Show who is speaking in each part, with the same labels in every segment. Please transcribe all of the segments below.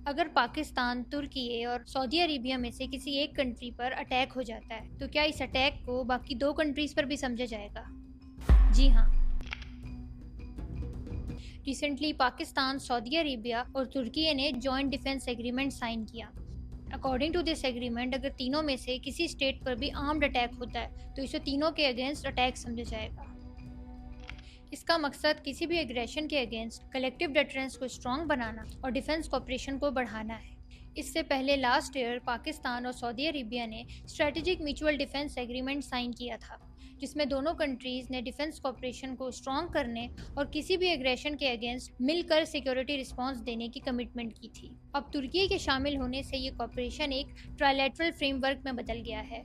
Speaker 1: اگر پاکستان، ترکی اور سعودی عربیہ میں سے کسی ایک کنٹری پر اٹیک ہو جاتا ہے تو کیا اس اٹیک کو باقی دو کنٹریز پر بھی سمجھا جائے گا؟ جی ہاں۔ ریسنٹلی پاکستان، سعودی عربیہ اور ترکی نے جوائنٹ ڈیفنس ایگریمنٹ سائن کیا۔ اکارڈنگ ٹو دس ایگریمنٹ، اگر تینوں میں سے کسی اسٹیٹ پر بھی آرمڈ اٹیک ہوتا ہے تو اسے تینوں کے اگینسٹ اٹیک سمجھا جائے گا۔ اس کا مقصد کسی بھی ایگریشن کے اگینسٹ کلیکٹیو ڈیٹرنس کو اسٹرانگ بنانا اور ڈیفنس کوآپریشن کو بڑھانا ہے۔ اس سے پہلے لاسٹ ایئر پاکستان اور سعودی عربیہ نے strategic mutual defence agreement sign کیا تھا، جس میں دونوں کنٹریز نے ڈیفنس کوآپریشن کو اسٹرانگ کرنے اور کسی بھی ایگریشن کے اگینسٹ مل کر سیکیورٹی رسپانس دینے کی کمٹمنٹ کی تھی۔ اب ترکی کے شامل ہونے سے یہ کوآپریشن ایک ٹرائلیٹرل فریم ورک میں بدل گیا ہے،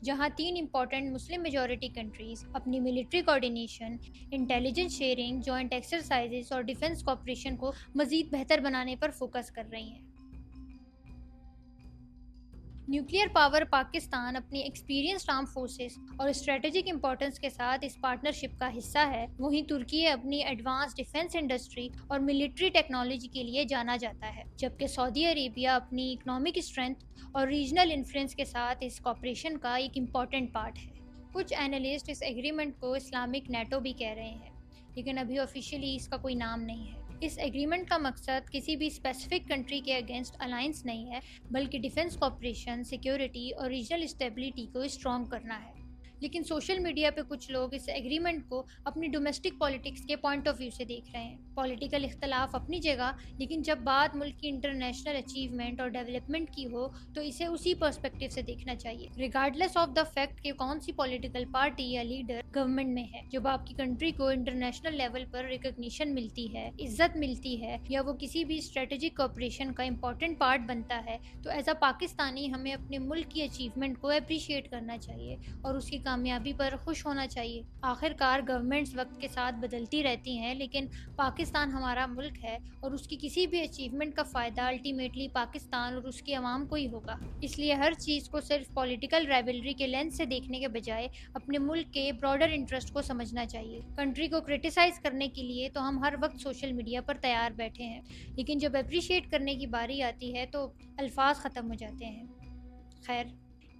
Speaker 1: جہاں 3 امپورٹنٹ مسلم میجورٹی کنٹریز اپنی military coordination, intelligence sharing, joint exercises اور ڈیفنس کوآپریشن کو مزید بہتر بنانے پر فوکس کر رہی ہیں۔ نیوکلیئر پاور پاکستان اپنی ایکسپیرینسڈ آرم فورسز اور اسٹریٹجک امپورٹنس کے ساتھ اس پارٹنرشپ کا حصہ ہے، وہیں ترکی اپنی ایڈوانس ڈیفنس انڈسٹری اور ملٹری ٹیکنالوجی کے لیے جانا جاتا ہے، جبکہ سعودی عربیہ اپنی اکنامک اسٹرینتھ اور ریجنل انفلوئنس کے ساتھ اس کوآپریشن کا ایک امپورٹنٹ پارٹ ہے۔ کچھ اینالسٹ اس ایگریمنٹ کو اسلامک نیٹو بھی کہہ رہے ہیں، لیکن ابھی آفیشیلی اس کا کوئی نام نہیں ہے۔ اس ایگریمنٹ کا مقصد کسی بھی اسپیسیفک کنٹری کے اگینسٹ الائنس نہیں ہے، بلکہ ڈیفنس کوآپریشن، سیکیورٹی اور ریجنل اسٹیبلٹی کو اسٹرانگ کرنا ہے۔ لیکن سوشل میڈیا پہ کچھ لوگ اس ایگریمنٹ کو اپنی ڈومیسٹک پالیٹکس کے پوائنٹ آف ویو سے دیکھ رہے ہیں۔ پولیٹیکل اختلاف اپنی جگہ، لیکن جب بات ملک کی انٹرنیشنل اچیومنٹ اور ڈیولپمنٹ کی ہو تو اسے اسی پرسپیکٹو سے دیکھنا چاہیے، ریگارڈلیس آف دا فیکٹ کہ کون سی پولیٹیکل پارٹی یا لیڈر گورنمنٹ میں ہے۔ جب آپ کی کنٹری کو انٹرنیشنل لیول پر ریکگنیشن ملتی ہے، عزت ملتی ہے، یا وہ کسی بھی اسٹریٹجک کوآپریشن کا امپورٹنٹ پارٹ بنتا ہے، تو ایز اے پاکستانی ہمیں اپنے ملک کی اچیومنٹ کو اپریشیٹ کرنا چاہیے اور اس کی کامیابی پر خوش ہونا چاہیے۔ آخر کار گورنمنٹس وقت کے ساتھ بدلتی رہتی ہیں، لیکن پاکستان ہمارا ملک ہے اور اس کی کسی بھی اچیومنٹ کا فائدہ الٹیمیٹلی پاکستان اور اس کی عوام کو ہی ہوگا۔ اس لیے ہر چیز کو صرف پولیٹیکل رائولری کے لینس سے دیکھنے کے بجائے اپنے ملک کے براڈر انٹرسٹ کو سمجھنا چاہیے۔ کنٹری کو کرٹیسائز کرنے کے لیے تو ہم ہر وقت سوشل میڈیا پر تیار بیٹھے ہیں، لیکن جب اپریشیٹ کرنے کی باری آتی ہے تو الفاظ ختم ہو جاتے ہیں۔ خیر،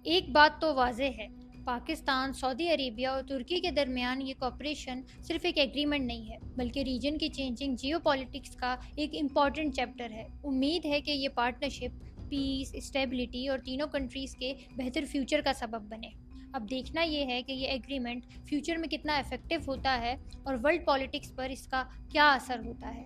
Speaker 1: ایک بات تو واضح ہے، پاکستان، سعودی عربیہ اور ترکی کے درمیان یہ کوآپریشن صرف ایک ایگریمنٹ نہیں ہے، بلکہ ریجن کی چینجنگ جیو پالیٹکس کا ایک امپورٹنٹ چیپٹر ہے۔ امید ہے کہ یہ پارٹنرشپ پیس، اسٹیبلٹی اور تینوں کنٹریز کے بہتر فیوچر کا سبب بنے۔ اب دیکھنا یہ ہے کہ یہ ایگریمنٹ فیوچر میں کتنا افیکٹو ہوتا ہے اور ورلڈ پالیٹکس پر اس کا کیا اثر ہوتا ہے۔